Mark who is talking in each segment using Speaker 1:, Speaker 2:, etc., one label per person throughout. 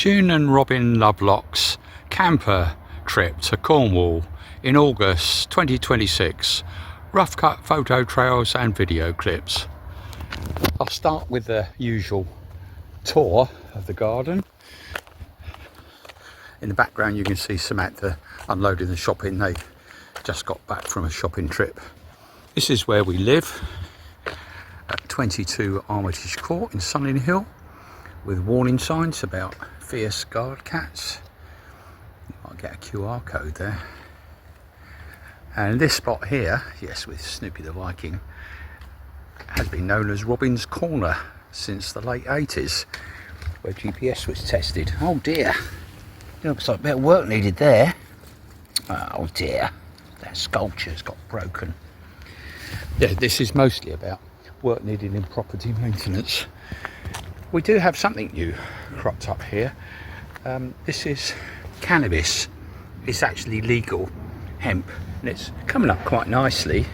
Speaker 1: June and Robin Lovelock's camper trip to Cornwall in August 2026. Rough cut photo trails and video clips. I'll start with the usual tour of the garden. In the background you can see Samantha unloading the shopping. They just got back from a shopping trip. This is where we live at 22 Armitage Court in Sunning Hill, with warning signs about fierce guard cats. You might get a QR code there. And this spot here, yes, with Snoopy the Viking, has been known as Robin's Corner since the late 80s, where GPS was tested. Oh dear, looks like a bit of work needed there. Oh dear, that sculpture's got broken. Yeah, this is mostly about work needed in property maintenance. We do have something new cropped up here. This is cannabis. It's actually legal hemp, and it's coming up quite nicely,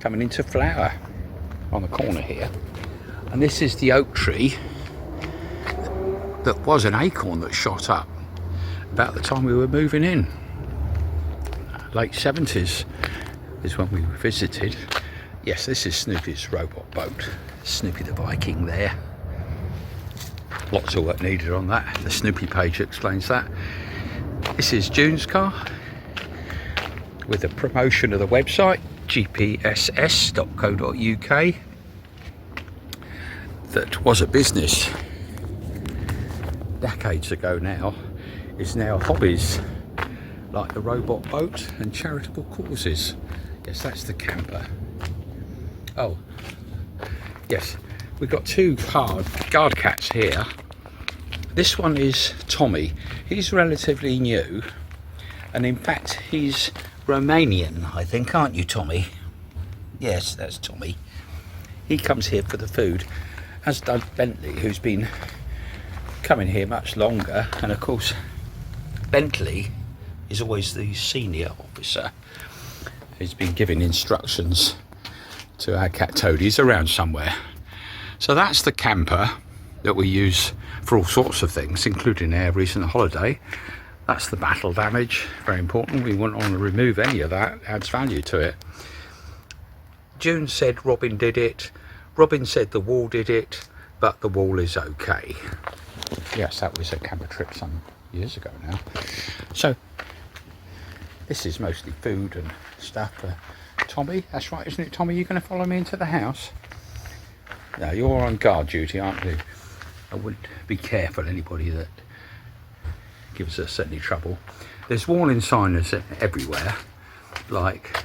Speaker 1: coming into flower on the corner here. And this is the oak tree that was an acorn that shot up about the time we were moving in. Late 70s is when we visited. Yes, this is Snoopy's robot boat, Snoopy the Viking there. Lots of work needed on that. The Snoopy page explains that. This is June's car with a promotion of the website gpss.co.uk that was a business decades ago now, is now hobbies like the robot boat and charitable causes. Yes, that's the camper. Oh yes, we've got two guard cats here. This one is Tommy. He's relatively new, and in fact he's Romanian, I think, aren't you, Tommy? Yes, that's Tommy. He comes here for the food, as does Bentley, who's been coming here much longer. And of course Bentley is always the senior officer who's been giving instructions to our cat toadies around somewhere. So that's the camper that we use for all sorts of things, including our recent holiday. That's the battle damage, very important. We wouldn't want to remove any of that, adds value to it. June said Robin did it. Robin said the wall did it, but the wall is okay. Yes, that was a camper trip some years ago now. So this is mostly food and stuff for Tommy. That's right, isn't it, Tommy? You're going to follow me into the house? No, you're on guard duty, aren't you? I would be careful, anybody that gives us any trouble. There's warning signs everywhere, like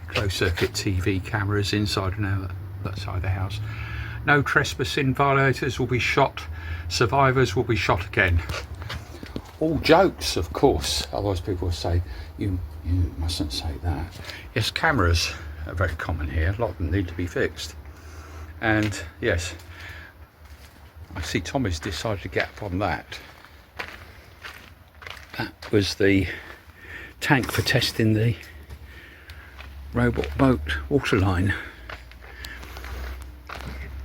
Speaker 1: closed circuit TV cameras inside and out that side of the house. No trespassing, violators will be shot, survivors will be shot again. All jokes, of course, otherwise people will say, you mustn't say that. Yes, cameras are very common here. A lot of them need to be fixed. And yes, I see Tommy's decided to get up on that. That was the tank for testing the robot boat waterline.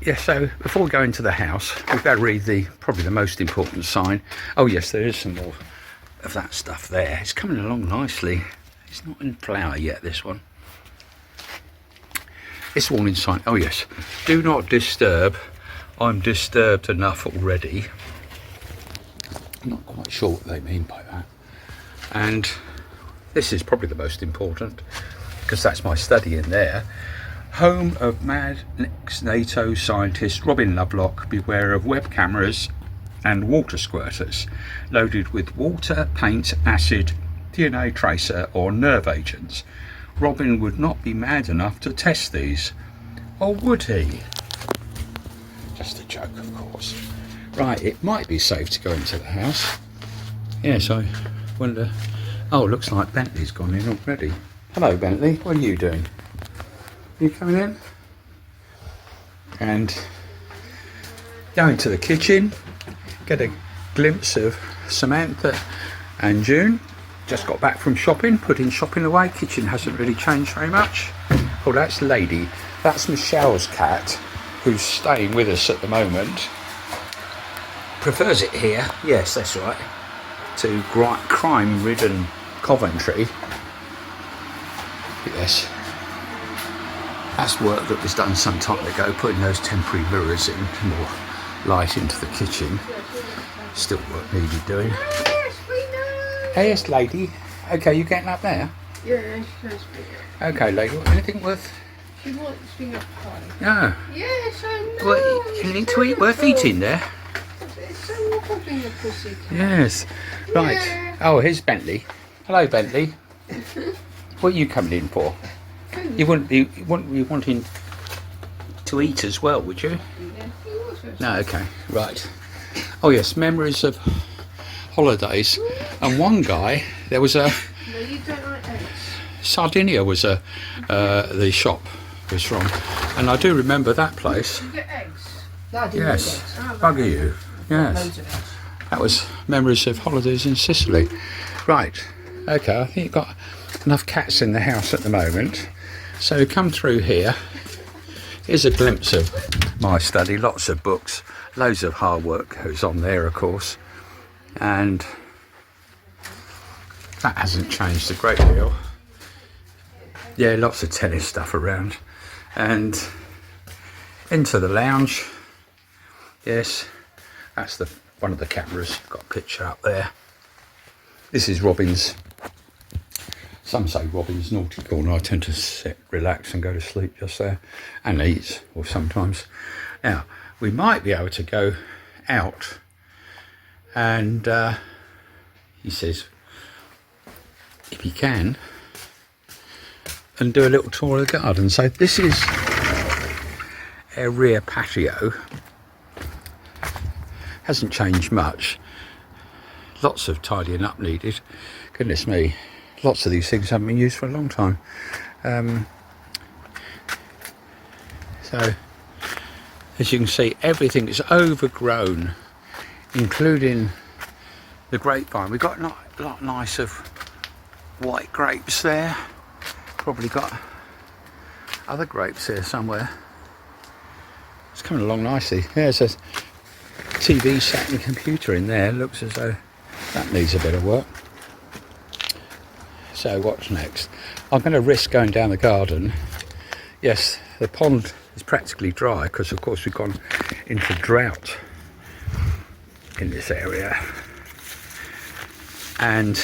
Speaker 1: Yes, so before we go into the house, we've got to read probably the most important sign. Oh yes, there is some more of that stuff there. It's coming along nicely. It's not in flower yet, this one. This warning sign, oh yes, do not disturb. I'm disturbed enough already. I'm not quite sure what they mean by that. And this is probably the most important, because that's my study in there. Home of mad ex-NATO scientist Robin Lovelock, beware of web cameras and water squirters loaded with water, paint, acid, DNA tracer or nerve agents. Robin would not be mad enough to test these. Or would he? Just a joke, of course. Right, it might be safe to go into the house. Yes, I wonder. Oh, looks like Bentley's gone in already. Hello, Bentley. What are you doing? You coming in? And go into the kitchen, get a glimpse of Samantha and June. Just got back from shopping, putting shopping away. Kitchen hasn't really changed very much. Oh, that's Lady. That's Michelle's cat, who's staying with us at the moment. prefers it here. Yes, that's right. To crime-ridden Coventry. Yes. That's work that was done some time ago, putting those temporary mirrors in, more light into the kitchen. Still work needed doing.
Speaker 2: Yes, we know.
Speaker 1: Hey, yes, lady. Okay, you getting up there?
Speaker 2: Yeah, she wants finger.
Speaker 1: Okay, lady. Anything worth?
Speaker 2: She wants finger pie.
Speaker 1: No.
Speaker 2: Yes, I know.
Speaker 1: Well, anything to eat worth eating there?
Speaker 2: It's so awful being a pussy.
Speaker 1: Yes. Right.
Speaker 2: Yeah.
Speaker 1: Oh, here's Bentley. Hello, Bentley. What are you coming in for? You wouldn't be wanting to eat as well, would you?
Speaker 2: Yeah, he was first.
Speaker 1: No. Okay. Right. Oh yes, memories of holidays. And one guy, there was a
Speaker 2: No, you don't like eggs.
Speaker 1: Sardinia was the shop was from, and I do remember that place.
Speaker 2: You get eggs? No, I didn't
Speaker 1: Yes.
Speaker 2: get eggs.
Speaker 1: Bugger you. Yes.
Speaker 2: Loads of eggs.
Speaker 1: That was memories of holidays in Sicily. Right. Okay. I think you've got enough cats in the house at the moment. So come through here. Here's a glimpse of my study. Lots of books. Loads of hard work goes on there, of course. And that hasn't changed a great deal. Yeah, lots of tennis stuff around. And into the lounge. Yes, that's one of the cameras. Got a picture up there. This is Robin's. Some say Robin's naughty corner. I tend to sit, relax and go to sleep just there. And eat, or sometimes. Now, we might be able to go out and he says, if he can, and do a little tour of the garden. So this is our rear patio. Hasn't changed much. Lots of tidying up needed. Goodness me, lots of these things haven't been used for a long time. So as you can see, everything is overgrown, including the grapevine. We've got a lot nice of white grapes there. Probably got other grapes here somewhere. It's coming along nicely. There's a TV set and computer in there. Looks as though that needs a bit of work. So what's next? I'm going to risk going down the garden. Yes, the pond is practically dry because of course we've gone into drought in this area. And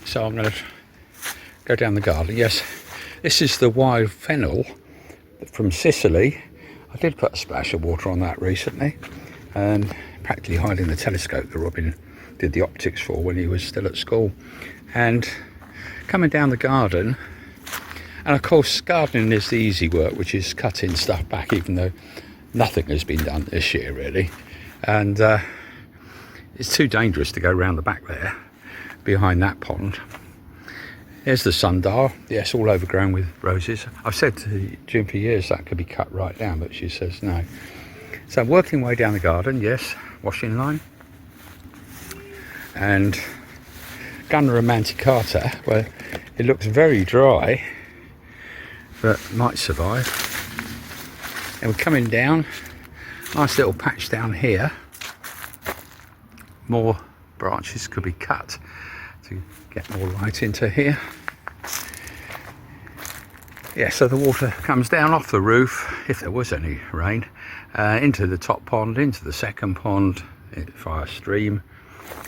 Speaker 1: so I'm going to go down the garden. Yes, this is the wild fennel from Sicily. I did put a splash of water on that recently, and practically hiding the telescope that Robin did the optics for when he was still at school. And coming down the garden, and of course gardening is the easy work, which is cutting stuff back, even though nothing has been done this year really. And it's too dangerous to go around the back there behind that pond. There's the sundial. Yes, all overgrown with roses. I've said to Jim for years that could be cut right down, but she says no. So I'm working way down the garden. Yes, washing line. And Gunner Manticata, well, it looks very dry, but might survive. And we're coming down. Nice little patch down here. More branches could be cut to get more light into here. Yeah, so the water comes down off the roof, if there was any rain, into the top pond, into the second pond, via stream,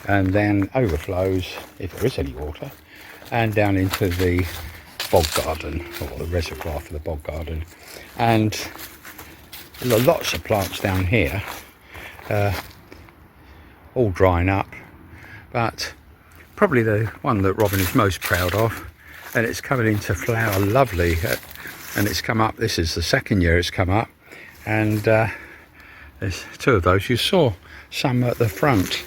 Speaker 1: and then overflows, if there is any water, and down into the bog garden, or the reservoir for the bog garden. And there are lots of plants down here, all drying up, but probably the one that Robin is most proud of, and it's coming into flower lovely, and it's come up. This is the second year it's come up, and there's two of those. You saw some at the front.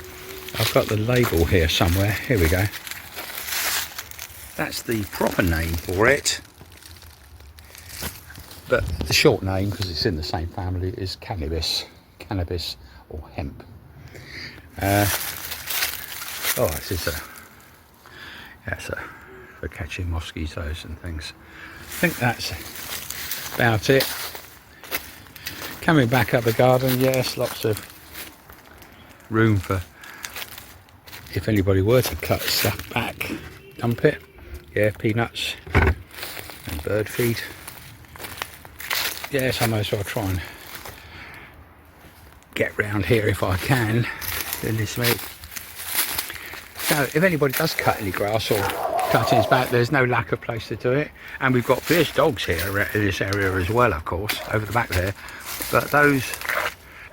Speaker 1: I've got the label here somewhere. Here we go. That's the proper name for it, but the short name, because it's in the same family, is cannabis or hemp. Oh, this is for catching mosquitoes and things. I think that's about it. Coming back up the garden, yes, lots of room for if anybody were to cut stuff back, dump it. Yeah, peanuts and bird feed. Yes, I may as well try and get round here if I can in this week. So if anybody does cut any grass or cuttings back, there's no lack of place to do it. And we've got fierce dogs here in this area as well, of course, over the back there. But those,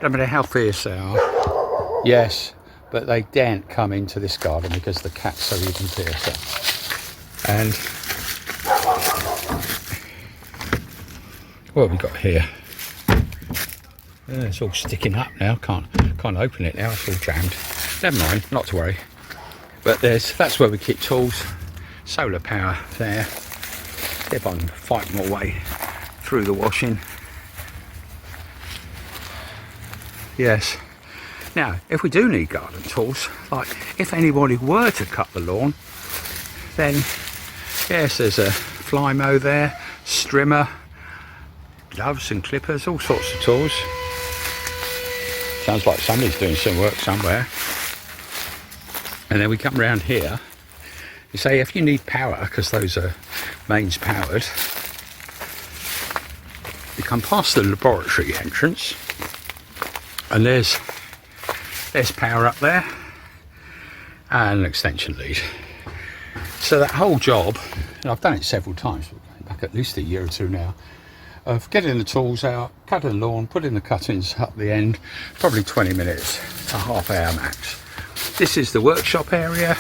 Speaker 1: no matter how fierce they are, yes, but they daren't come into this garden because the cat's so even fiercer. And what have we got here? It's all sticking up now. Can't open it now. It's all jammed. Never mind, not to worry. But that's where we keep tools. Solar power there. Keep on fighting my way through the washing. Yes. Now, if we do need garden tools, like if anybody were to cut the lawn, then yes, there's a fly mow there, strimmer, gloves and clippers, all sorts of tools. Sounds like somebody's doing some work somewhere. And then we come round here. You say if you need power, because those are mains powered, you come past the laboratory entrance, and there's power up there, and an extension lead. So that whole job, and I've done it several times, back at least a year or two now, of getting the tools out, cutting the lawn, putting the cuttings up the end, probably 20 minutes, a half hour max. This is the workshop area.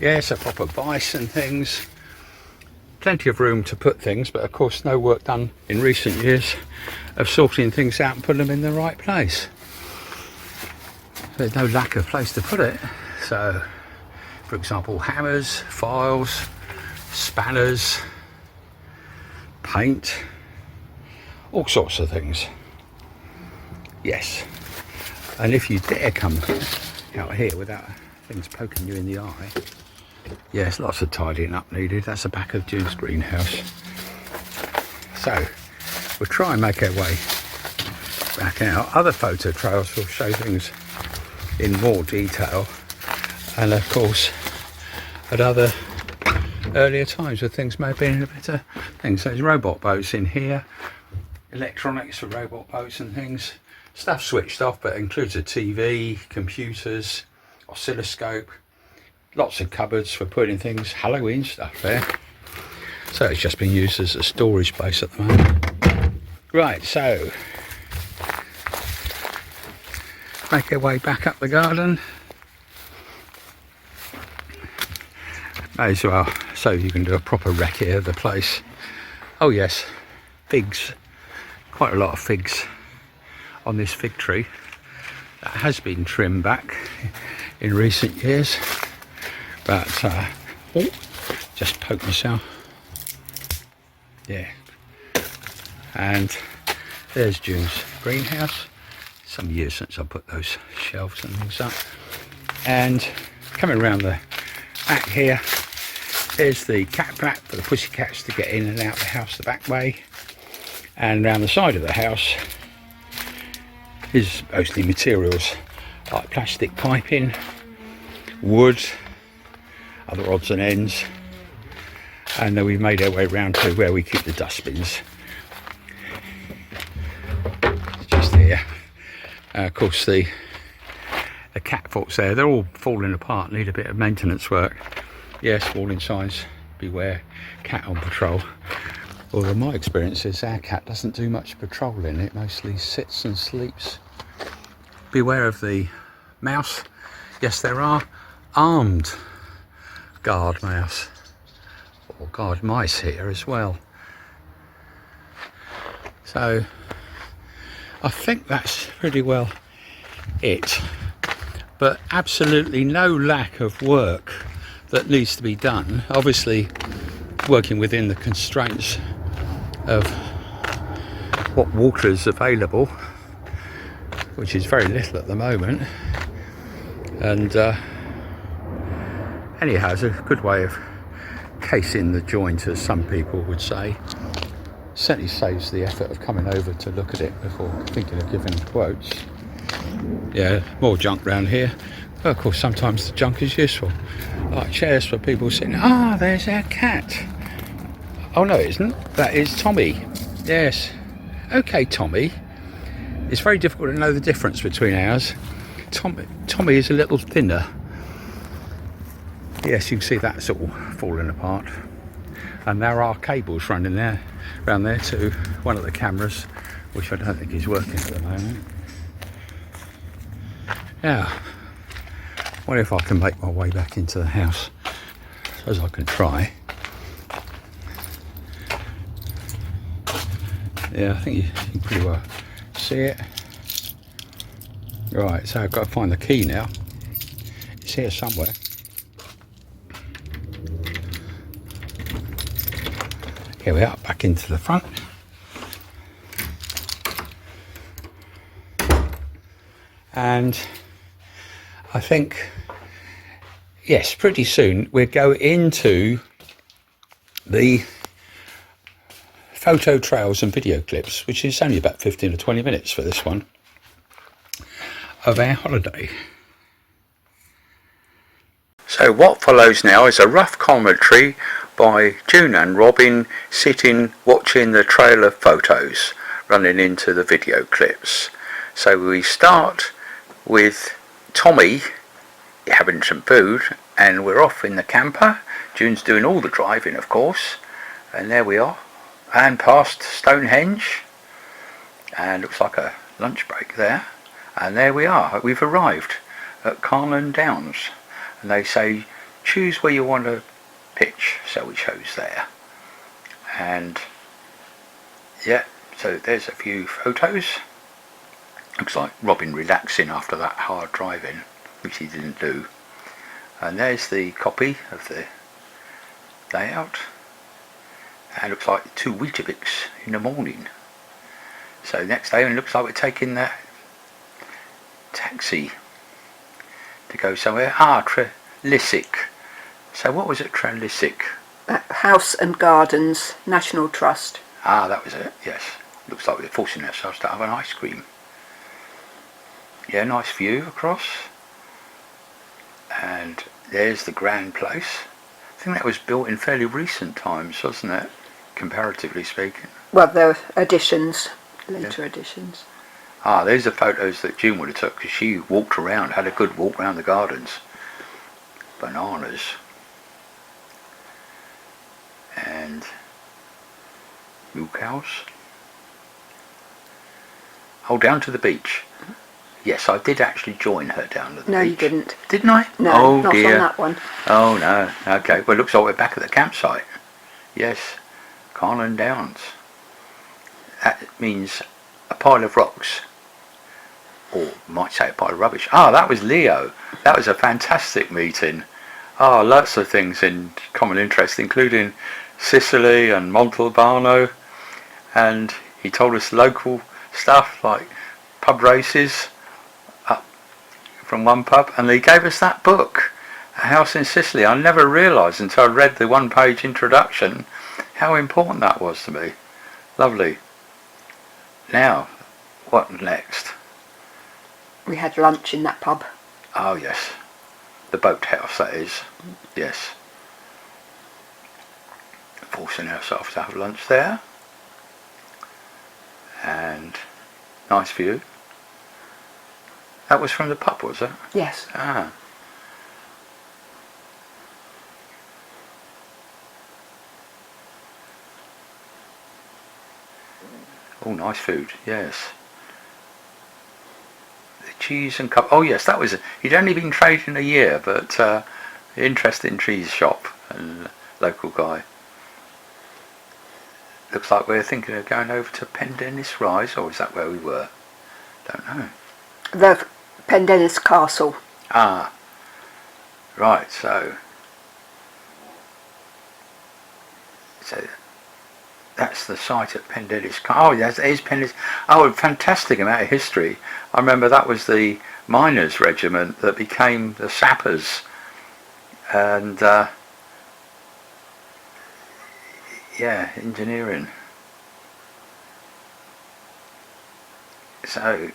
Speaker 1: Yes, a proper vise and things. Plenty of room to put things, but of course no work done in recent years of sorting things out and putting them in the right place. There's no lack of place to put it. So, for example, hammers, files, spanners, paint, all sorts of things. Yes. And if you dare come out here without things poking you in the eye, yes, lots of tidying up needed. That's the back of June's greenhouse. So we'll try and make our way back out. Other photo trails will show things in more detail, and of course at other earlier times where things may have been a better thing. So there's robot boats in here, electronics for robot boats and things. Stuff switched off, but it includes a TV, computers, oscilloscope, lots of cupboards for putting things, Halloween stuff there. So it's just been used as a storage space at the moment. Right, so make our way back up the garden. May as well, so you can do a proper recce of the place. Oh yes, figs, quite a lot of figs on this fig tree. That has been trimmed back in recent years, but just poke myself. Yeah, and there's June's greenhouse. Some years since I put those shelves and things up. And coming around the back here, there's the cat flap for the pussycats to get in and out the house the back way. And around the side of the house is mostly materials like plastic piping, wood, other odds and ends. And then we've made our way round to where we keep the dustbins. Just here. Of course the cat forts there, they're all falling apart, need a bit of maintenance work. Yes, warning signs, beware, cat on patrol. Although my experience is our cat doesn't do much patrolling, it mostly sits and sleeps. Beware of the mouse. Yes, there are armed guard mouse or guard mice here as well. So I think that's pretty well it, but absolutely no lack of work that needs to be done. Obviously working within the constraints of what water is available, which is very little at the moment. And anyhow, it's a good way of casing the joint, as some people would say. Certainly saves the effort of coming over to look at it before thinking of giving quotes. Yeah, more junk round here. Well, of course, sometimes the junk is useful, like chairs for people sitting. Ah, there's our cat. Oh no, it isn't. That is Tommy. Yes. Okay, Tommy. It's very difficult to know the difference between ours. Tommy is a little thinner. Yes, you can see that's all falling apart. And there are cables running there, around there to one of the cameras, which I don't think is working at the moment. Yeah. Wonder if I can make my way back into the house. I suppose I can try. Yeah, I think you can pretty well see it. Right, so I've got to find the key now. It's here somewhere. Here we are, back into the front. And I think, yes, pretty soon we'll go into the photo trails and video clips, which is only about 15 or 20 minutes for this one, of our holiday. So what follows now is a rough commentary by June and Robin sitting watching the trail of photos running into the video clips. So we start with Tommy having some food, and we're off in the camper. June's doing all the driving, of course, and there we are, and past Stonehenge, and looks like a lunch break there, and there we are. We've arrived at Cornwall Downs, and they say choose where you want to pitch, so we chose there. And yeah, so there's a few photos. Looks like Robin relaxing after that hard driving, which he didn't do. And there's the copy of the layout, and looks like 2 Weetabix in the morning. So next day, and it looks like we're taking that taxi to go somewhere. Trelissick. So what was it, Trelissick?
Speaker 2: House and Gardens National Trust.
Speaker 1: That was it, yes. Looks like we're forcing ourselves to have an ice cream. Yeah, nice view across. And there's the grand place. I think that was built in fairly recent times, wasn't it? Comparatively speaking.
Speaker 2: Well, there were additions, later additions.
Speaker 1: There's the photos that June would have took, because she walked around, had a good walk around the gardens. Bananas. And milk cows. Oh, down to the beach. Yes, I did actually join her down to the beach.
Speaker 2: No, you didn't.
Speaker 1: Didn't I?
Speaker 2: No,
Speaker 1: oh,
Speaker 2: not
Speaker 1: dear.
Speaker 2: on that one.
Speaker 1: Oh, no. Okay, well, it looks like we're back at the campsite. Yes, Cornwall Downs. That means a pile of rocks. Or might say a pile of rubbish. That was Leo. That was a fantastic meeting. Lots of things in common interest, including Sicily and Montalbano. And he told us local stuff like pub races up from one pub, and he gave us that book, A House in Sicily. I never realised until I read the 1-page introduction how important that was to me. Lovely. Now, what next?
Speaker 2: We had lunch in that pub.
Speaker 1: Oh yes, the boathouse, that is. Yes. Forcing ourselves to have lunch there. And nice view. That was from the pub, was it?
Speaker 2: Yes.
Speaker 1: Oh, nice food, yes. The cheese and cup. Oh yes, that was it. He'd only been trading a year, but interesting cheese shop and local guy. Looks like we're thinking of going over to Pendennis Rise, or is that where we were? Don't know.
Speaker 2: The Pendennis Castle.
Speaker 1: Right, so that's the site at Pendennis. Oh, yes, it is Pendennis. Oh, a fantastic amount of history. I remember that was the miners' regiment that became the sappers, and yeah, engineering. So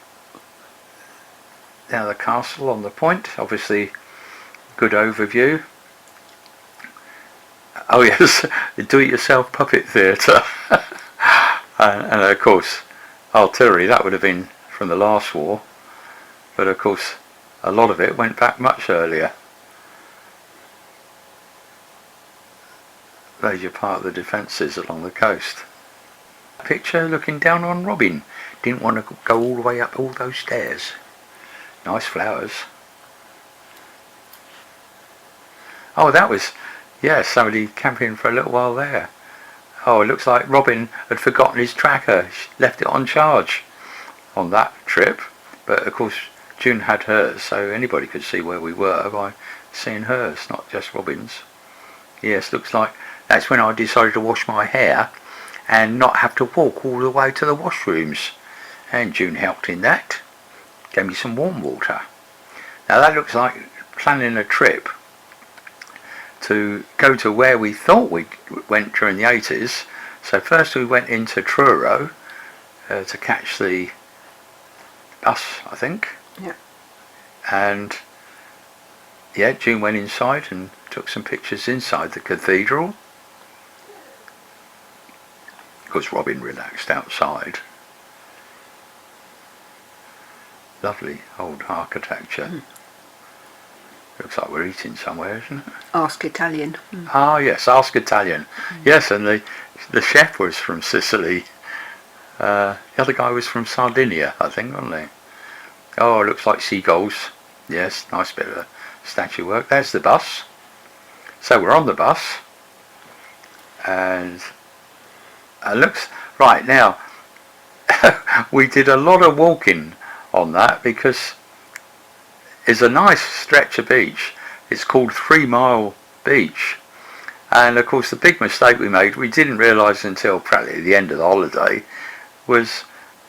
Speaker 1: Now the castle on the point, obviously good overview. Oh yes, the do-it-yourself puppet theatre. And of course artillery, that would have been from the last war, but of course a lot of it went back much earlier. Major part of the defences along the coast. Picture looking down on Robin. Didn't want to go all the way up all those stairs. Nice flowers. Oh, that was, yeah, somebody camping for a little while there. Oh, it looks like Robin had forgotten his tracker. She left it on charge on that trip. But of course June had hers, so anybody could see where we were by seeing hers, not just Robin's. Yes, looks like that's when I decided to wash my hair and not have to walk all the way to the washrooms. And June helped in that. Gave me some warm water. Now that looks like planning a trip to go to where we thought we went during the 80s. So first we went into Truro to catch the bus, I think.
Speaker 2: Yeah.
Speaker 1: And yeah, June went inside and took some pictures inside the cathedral. Of course Robin relaxed outside. Lovely old architecture. Looks like we're eating somewhere, isn't it?
Speaker 2: Ask Italian.
Speaker 1: Ah yes, Ask Italian. Yes, and the chef was from Sicily. The other guy was from Sardinia, I think, wasn't he? Oh, it looks like seagulls. Yes, nice bit of statue work. There's the bus. So we're on the bus. And it looks... Right, now, we did a lot of walking on that because it's a nice stretch of beach. It's called 3 Mile Beach. And of course the big mistake we made, we didn't realise until practically the end of the holiday, was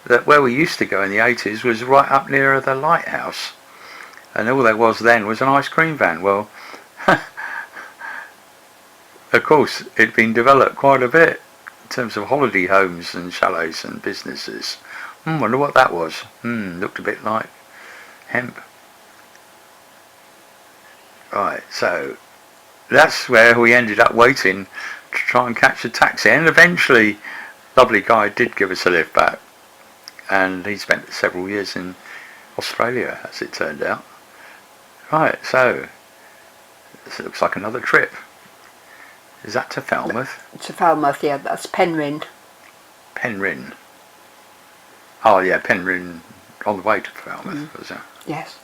Speaker 1: that where we used to go in the 80s was right up near the lighthouse. And all there was then was an ice cream van. Well, of course it'd been developed quite a bit in terms of holiday homes and chalets and businesses. Wonder what that was. Looked a bit like hemp. Right, so that's where we ended up waiting to try and catch a taxi, and eventually lovely guy did give us a lift back, and he spent several years in Australia as it turned out. Right, so this looks like another trip. Is that to Falmouth?
Speaker 2: To Falmouth, yeah, that's Penryn.
Speaker 1: Penryn. Oh yeah, Penryn on the way to Falmouth, was it?
Speaker 2: Yes.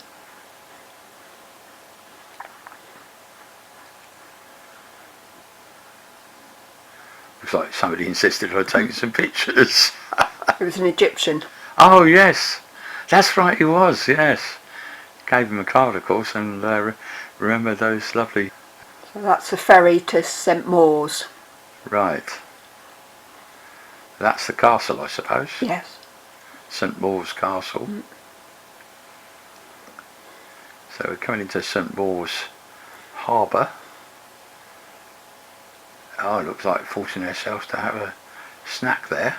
Speaker 1: Looks like somebody insisted on taking some pictures.
Speaker 2: It was an Egyptian.
Speaker 1: Oh yes, that's right, he was, yes. Gave him a card of course, and remember those lovely...
Speaker 2: So that's a ferry to St Mawes.
Speaker 1: Right. That's the castle, I suppose.
Speaker 2: Yes.
Speaker 1: St Mawes Castle. So we're coming into St Mawes Harbour. Oh, it looks like forcing ourselves to have a snack there.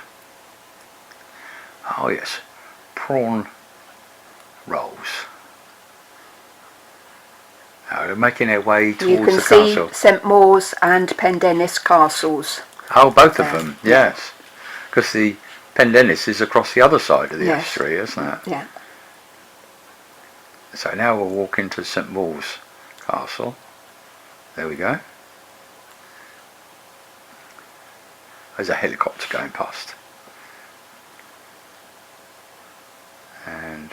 Speaker 1: Oh yes, prawn rolls. Now we're making our way towards
Speaker 2: You can
Speaker 1: the
Speaker 2: see
Speaker 1: castle.
Speaker 2: St Mawes and Pendennis castles.
Speaker 1: Oh, both of them, yes. Because the Pendennis is across the other side of the estuary, isn't it?
Speaker 2: Yeah.
Speaker 1: So now we'll walk into St Mawes Castle. There we go. There's a helicopter going past. And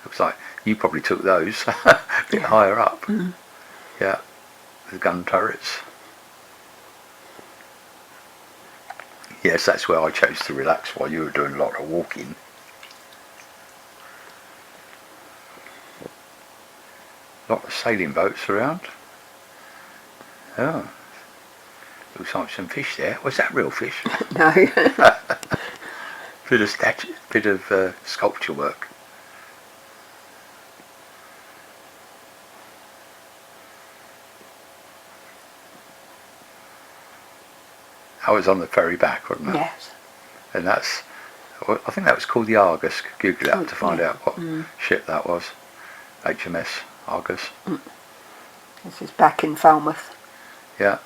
Speaker 1: looks like you probably took those a bit higher up. Yeah, the gun turrets. Yes, that's where I chose to relax while you were doing a lot of walking. A lot of sailing boats around. Oh, looks like some fish there. Was that real fish?
Speaker 2: No.
Speaker 1: Bit of sculpture work. I was on the ferry back, wasn't I?
Speaker 2: Yes.
Speaker 1: And that's I think that was called the Argus. Google it up to find out what ship that was. HMS Argus.
Speaker 2: This is back in Falmouth.
Speaker 1: Yeah.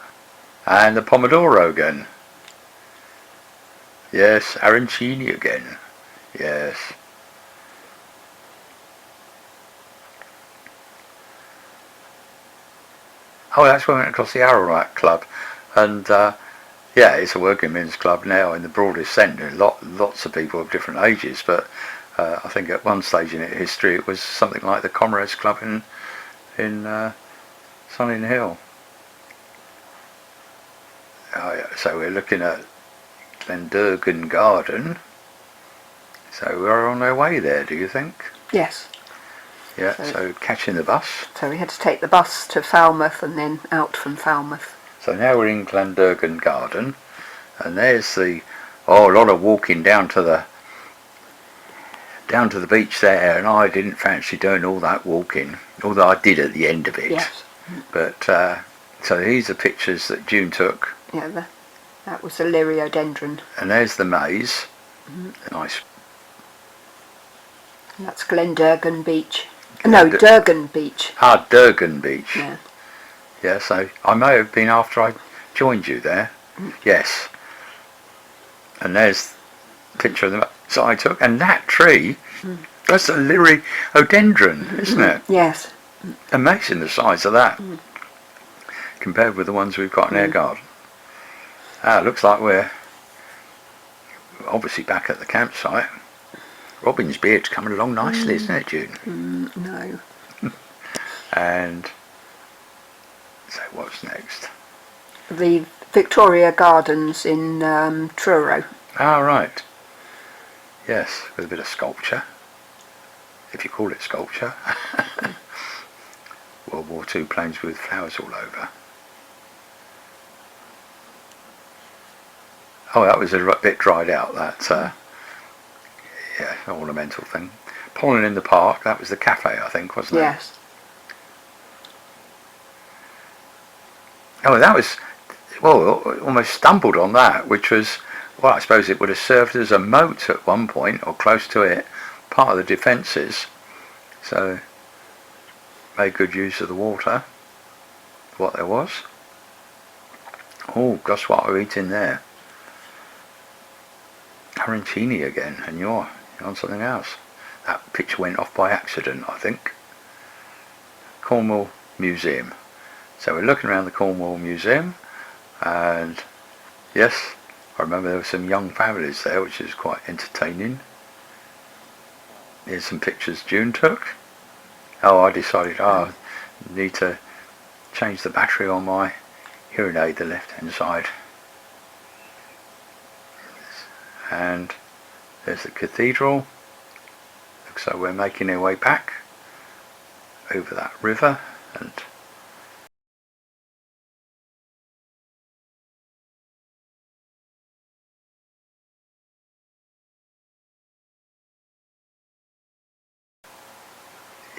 Speaker 1: And the Pomodoro again. Yes, Arancini again. Yes. Oh, that's when we went across the Ararat Club, and yeah, it's a working men's club now in the broadest sense. Lots of people of different ages, but I think at one stage in its history it was something like the Comrades Club in Sunning Hill. Oh, yeah, so we're looking at Glendurgan Garden. So we're on our way there, do you think?
Speaker 2: Yes.
Speaker 1: Yeah, so catching the bus.
Speaker 2: So we had to take the bus to Falmouth and then out from Falmouth.
Speaker 1: So now we're in Glendurgan Garden, and there's a lot of walking down to the beach there, and I didn't fancy doing all that walking, although I did at the end of it.
Speaker 2: Yes.
Speaker 1: But so these are pictures that June took.
Speaker 2: Yeah, that was the Liriodendron.
Speaker 1: And there's the maze. Nice.
Speaker 2: And that's Glendurgan Beach. No, Durgan Beach.
Speaker 1: Ah, Durgan Beach.
Speaker 2: Yeah.
Speaker 1: Yeah, so I may have been after I joined you there. Yes. And there's the picture of the that I took. And that tree, that's a Liriodendron, isn't it?
Speaker 2: Yes.
Speaker 1: Amazing the size of that compared with the ones we've got in our garden. Ah, looks like we're obviously back at the campsite. Robin's beard's coming along nicely, isn't it, June?
Speaker 2: No.
Speaker 1: And so what's next?
Speaker 2: The Victoria Gardens in Truro.
Speaker 1: Ah, right. Yes, with a bit of sculpture, if you call it sculpture. World War II planes with flowers all over. Oh, that was a bit dried out, that yeah, ornamental thing. Pollen in the Park, that was the cafe, I think, wasn't it?
Speaker 2: Yes.
Speaker 1: Oh, that was, well, almost stumbled on that, which was, well, I suppose it would have served as a moat at one point, or close to it, part of the defences. So, made good use of the water, what there was. Oh, guess what we're eating there? Arancini again, and you're on something else. That picture went off by accident, I think. Cornwall Museum. So we're looking around the Cornwall Museum, and yes, I remember there were some young families there, which is quite entertaining. Here's some pictures June took. Oh, I decided I need to change the battery on my hearing aid, the left hand side. And there's the cathedral. Looks like we're making our way back over that river, and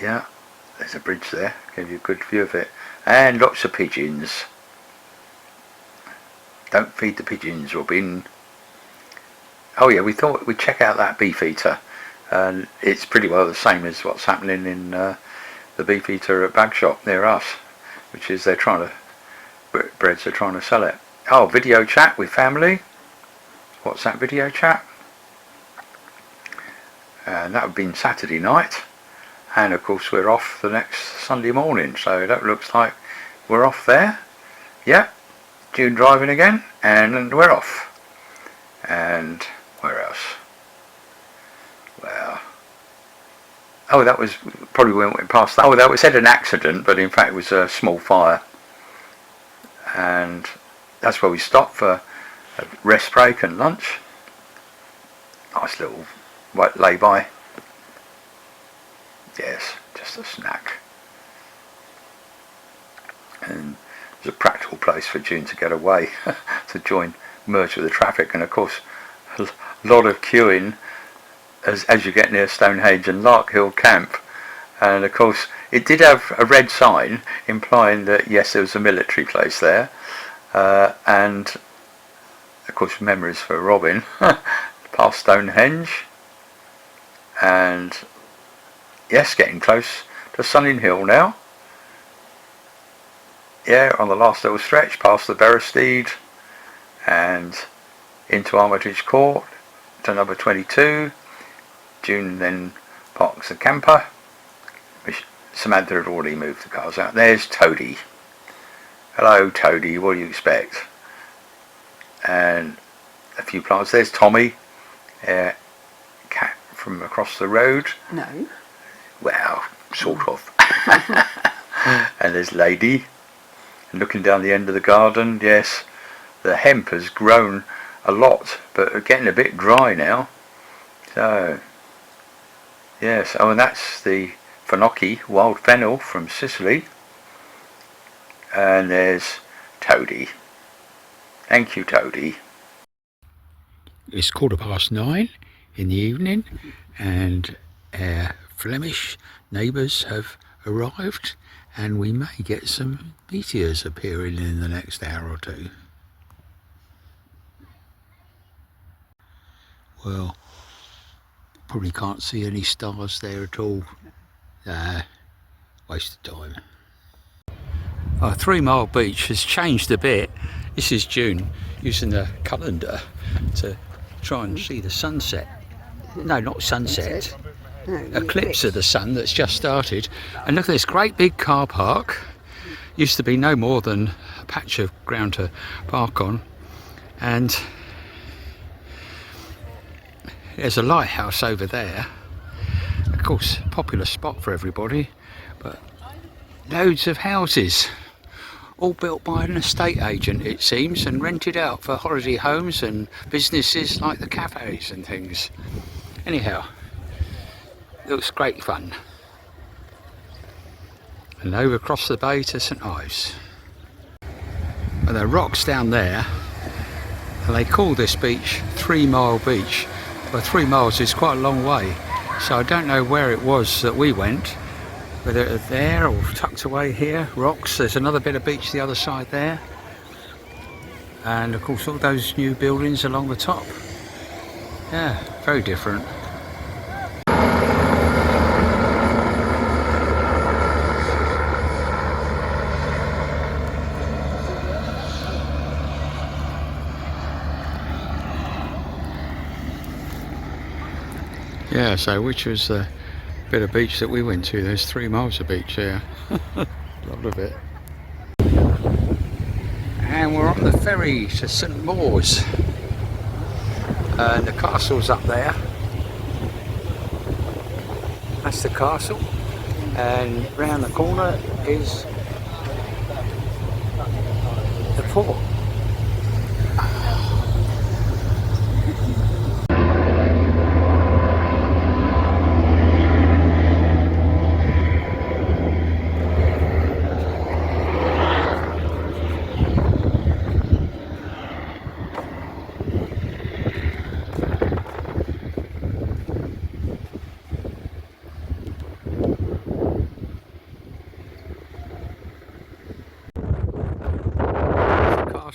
Speaker 1: yeah, there's a bridge there, give you a good view of it, and lots of pigeons. Don't feed the pigeons, Robin. Oh yeah, we thought we'd check out that beefeater, and it's pretty well the same as what's happening in the beefeater at Bagshop near us, which is they're trying to, breads are trying to sell it. Oh, video chat with family. What's that video chat? And that would have been Saturday night, and of course we're off the next Sunday morning, so that looks like we're off there. Yeah, June driving again, and we're off. And where else? Well, oh, that was probably when we went past that. Oh, that was said an accident, but in fact it was a small fire, and that's where we stopped for a rest break and lunch. Nice little lay-by. Yes, just a snack. And it's a practical place for June to get away, to merge with the traffic, and of course a lot of queuing as you get near Stonehenge and Lark Hill Camp. And of course it did have a red sign implying that yes, there was a military place there, and of course memories for Robin. past Stonehenge, and yes, getting close to Sunning Hill now. Yeah, on the last little stretch past the Beresteed and into Armitage Court to number 22. June then parks the camper, which Samantha had already moved the cars out. There's Toadie. Hello Toadie, what do you expect? And a few plants. There's Tommy, cat from across the road.
Speaker 2: No.
Speaker 1: Well, sort of. And there's Lady. And looking down the end of the garden, yes, the hemp has grown a lot, but getting a bit dry now. So, yes, oh, and that's the Finocchi wild fennel from Sicily. And there's Toadie. Thank you, Toadie. It's 9:15 in the evening, and our Flemish neighbours have arrived, and we may get some meteors appearing in the next hour or two. Well, probably can't see any stars there at all. Waste of time. 3 Mile Beach has changed a bit. This is June, using the calendar to try and see the sunset. No, not sunset. Eclipse of the sun that's just started. And look at this great big car park. Used to be no more than a patch of ground to park on. And there's a lighthouse over there. Of course, popular spot for everybody, but loads of houses. All built by an estate agent, it seems, and rented out for holiday homes and businesses like the cafes and things. Anyhow, looks great fun. And over across the bay to St Ives. Well, there are rocks down there, and they call this beach 3 Mile Beach. Well, 3 miles is quite a long way, so I don't know where it was that we went. Whether it's there or tucked away here, rocks. There's another bit of beach the other side there, and of course all those new buildings along the top. Yeah, very different. Yeah, so which was the bit of beach that we went to? There's 3 miles of beach here. Lovely bit. And we're on the ferry to St Maur's, and the castle's up there. That's the castle, and round the corner is the port.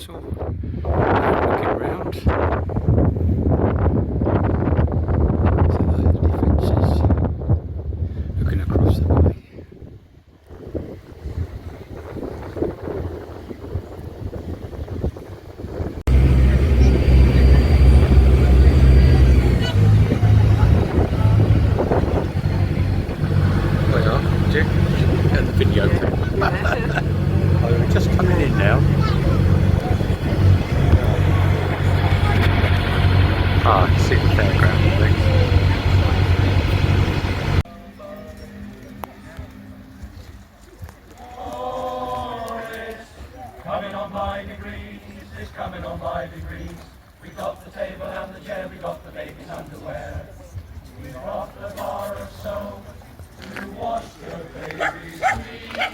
Speaker 1: Looking around to the defences, looking across the bay. There you are, Jim, and the video. I'm just coming in now. Ah, I see the fairground thing.
Speaker 3: Coming on by degrees, it's coming on by degrees. We got the table and the chair, we got the baby's underwear. We brought the bar of soap to wash the baby's feet.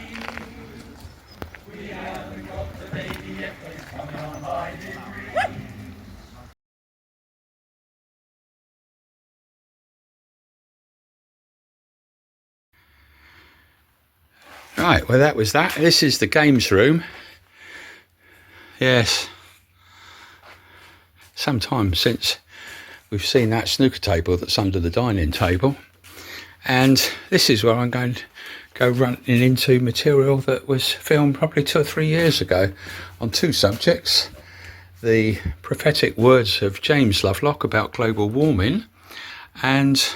Speaker 3: We haven't got the baby yet, but it's coming on by degrees.
Speaker 1: Right, well that was that. This is the games room. Yes. Some time since we've seen that snooker table that's under the dining table, and this is where I'm going to go running into material that was filmed probably 2 or 3 years ago on 2 subjects: the prophetic words of James Lovelock about global warming and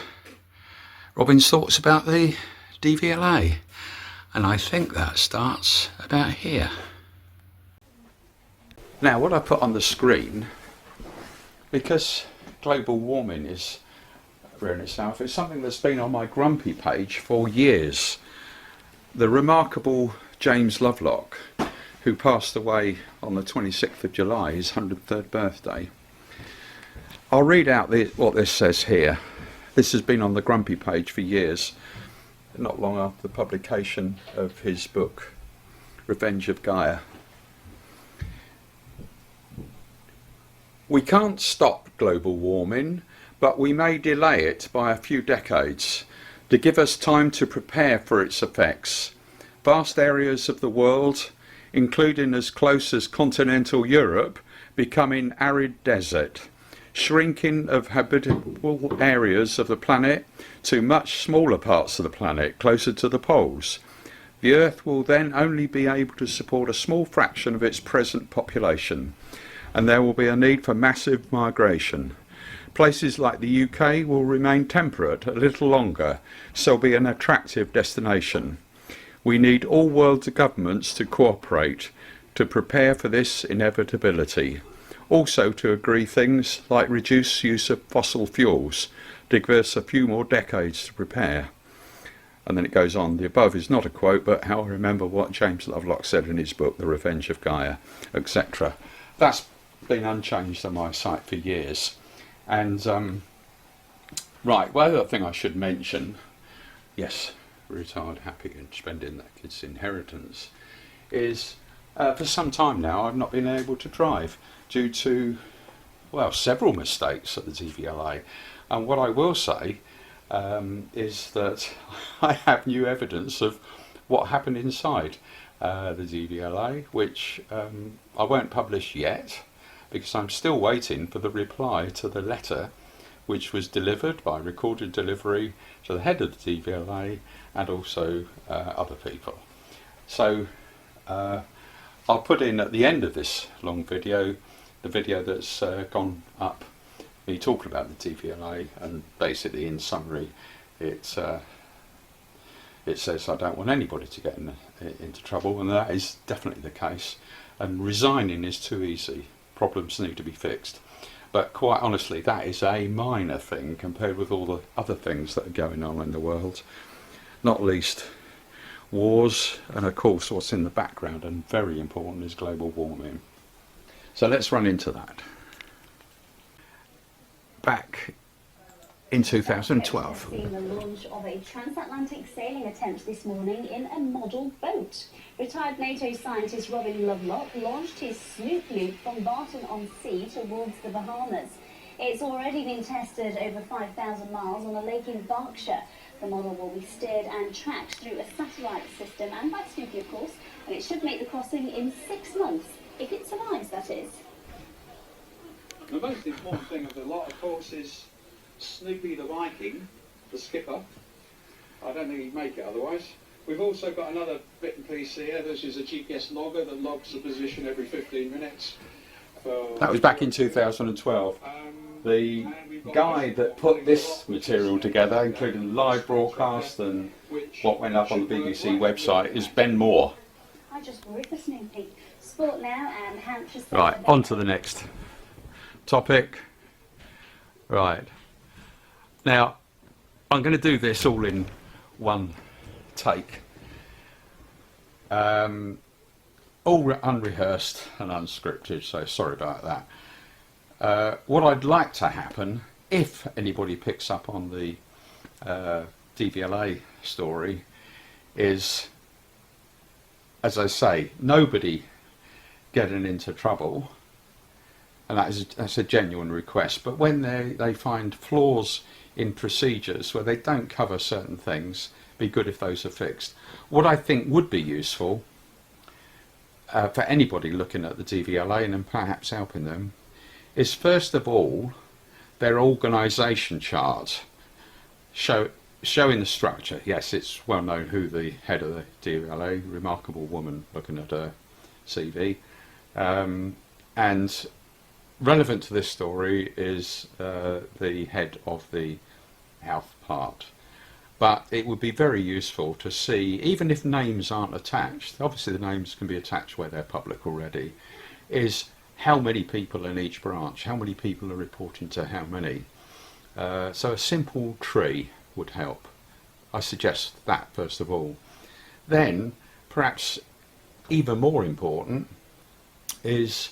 Speaker 1: Robin's thoughts about the DVLA. And I think that starts about here. Now, what I put on the screen, because global warming is rare in itself, it's something that's been on my grumpy page for years. The remarkable James Lovelock, who passed away on the 26th of July, his 103rd birthday. I'll read out what this says here. This has been on the grumpy page for years, not long after the publication of his book, Revenge of Gaia. We can't stop global warming, but we may delay it by a few decades to give us time to prepare for its effects. Vast areas of the world, including as close as continental Europe, becoming arid desert, shrinking of habitable areas of the planet to much smaller parts of the planet, closer to the poles. The Earth will then only be able to support a small fraction of its present population, and there will be a need for massive migration. Places like the UK will remain temperate a little longer, so be an attractive destination. We need all world governments to cooperate to prepare for this inevitability. Also to agree things like reduce use of fossil fuels to give us a few more decades to prepare. And then it goes on. The above is not a quote, but how I remember what James Lovelock said in his book, The Revenge of Gaia, etc. That's been unchanged on my site for years. And right, well, the other thing I should mention, yes, retired, happy and spending their kids' inheritance, is for some time now I've not been able to drive due to, well, several mistakes at the DVLA. And what I will say is that I have new evidence of what happened inside the DVLA, which I won't publish yet because I'm still waiting for the reply to the letter which was delivered by recorded delivery to the head of the DVLA and also other people. So I'll put in at the end of this long video the video that's gone up, me talking about the DVLA, and basically in summary it says I don't want anybody to get into trouble, and that is definitely the case, and resigning is too easy. Problems need to be fixed. But quite honestly, that is a minor thing compared with all the other things that are going on in the world, not least wars, and of course what's in the background and very important is global warming. So let's run into that. Back in 2012.
Speaker 4: Seen the launch of a transatlantic sailing attempt this morning in a model boat. Retired NATO scientist Robin Lovelock launched his Snoop Loop from Barton-on-Sea towards the Bahamas. It's already been tested over 5,000 miles on a lake in Berkshire. The model will be steered and tracked through a satellite system and by Snoopy, of course, and it should make the crossing in 6 months, if it survives, that is.
Speaker 1: The most important thing of the lot, of course, is Snoopy the Viking, the skipper. I don't think he'd make it otherwise. We've also got another bit and piece here. This is a GPS logger that logs the position every 15 minutes. That was back in 2012. The guy that put this material together, including the live broadcast and what went up on the BBC website, is Ben Moore.
Speaker 4: I just worry for Snoopy. Sport now and Hampshire.
Speaker 1: Right, on to the next topic. Right. Now, I'm going to do this all in one take. All unrehearsed and unscripted, so sorry about that. What I'd like to happen, if anybody picks up on the DVLA story, is, as I say, nobody getting into trouble, and that's a genuine request, but when they find flaws in procedures where they don't cover certain things, be good if those are fixed. What I think would be useful for anybody looking at the DVLA and perhaps helping them is, first of all, their organisation chart showing the structure. Yes, it's well known who the head of the DVLA, remarkable woman, looking at her CV. And relevant to this story is the head of the health part. But it would be very useful to see, even if names aren't attached, obviously the names can be attached where they're public already, is how many people in each branch, how many people are reporting to how many. So a simple tree would help. I suggest that first of all. Then, perhaps even more important, is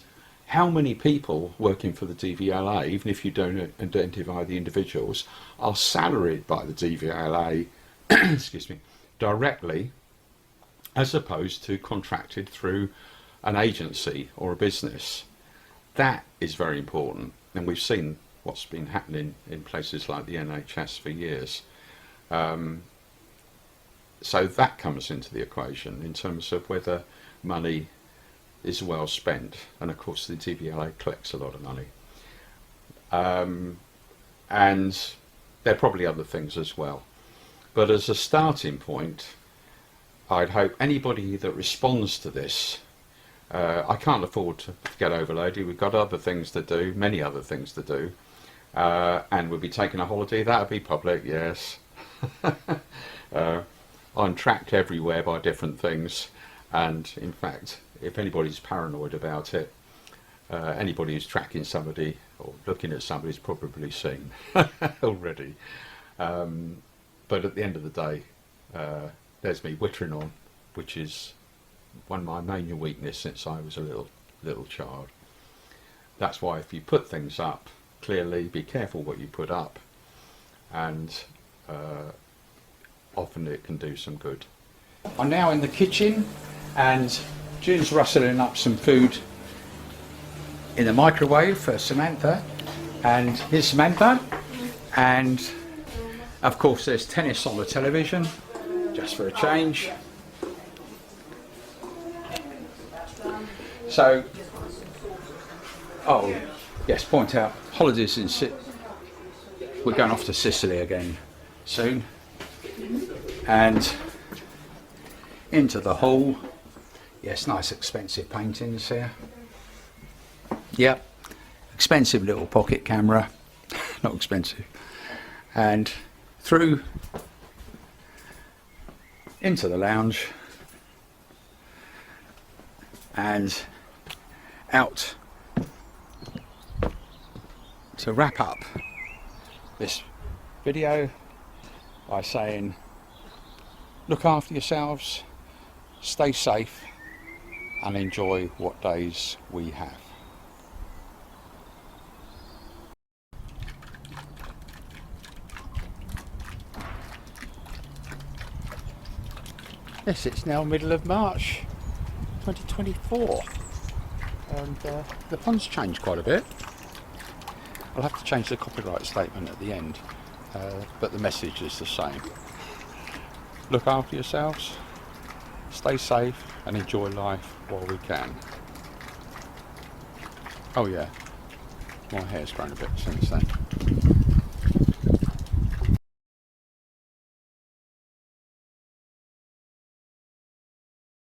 Speaker 1: how many people working for the DVLA, even if you don't identify the individuals, are salaried by the DVLA excuse me, directly, as opposed to contracted through an agency or a business. That is very important, and we've seen what's been happening in places like the NHS for years. So that comes into the equation in terms of whether money is well spent, and of course the DVLA collects a lot of money. And there are probably other things as well. But as a starting point, I'd hope anybody that responds to this, I can't afford to get overloaded, we've got other things to do, many other things to do, and we'll be taking a holiday, that'll be public, yes. I'm tracked everywhere by different things, and in fact, if anybody's paranoid about it, anybody who's tracking somebody or looking at somebody's probably seen already. But at the end of the day, there's me wittering on, which is one of my main weaknesses since I was a little child. That's why if you put things up, clearly be careful what you put up, and often it can do some good. I'm now in the kitchen, and June's rustling up some food in the microwave for Samantha, and here's Samantha, and of course there's tennis on the television, just for a change. So, oh yes, point out, holidays in we're going off to Sicily again soon, and into the hall. Yes, nice expensive paintings here. Yep, expensive little pocket camera, not expensive. And through into the lounge and out to wrap up this video by saying, look after yourselves, stay safe, and enjoy what days we have. Yes, it's now middle of March 2024, and the font's changed quite a bit. I'll have to change the copyright statement at the end, but the message is the same. Look after yourselves, stay safe, and enjoy life while we can. Oh yeah, my hair's grown a bit since then.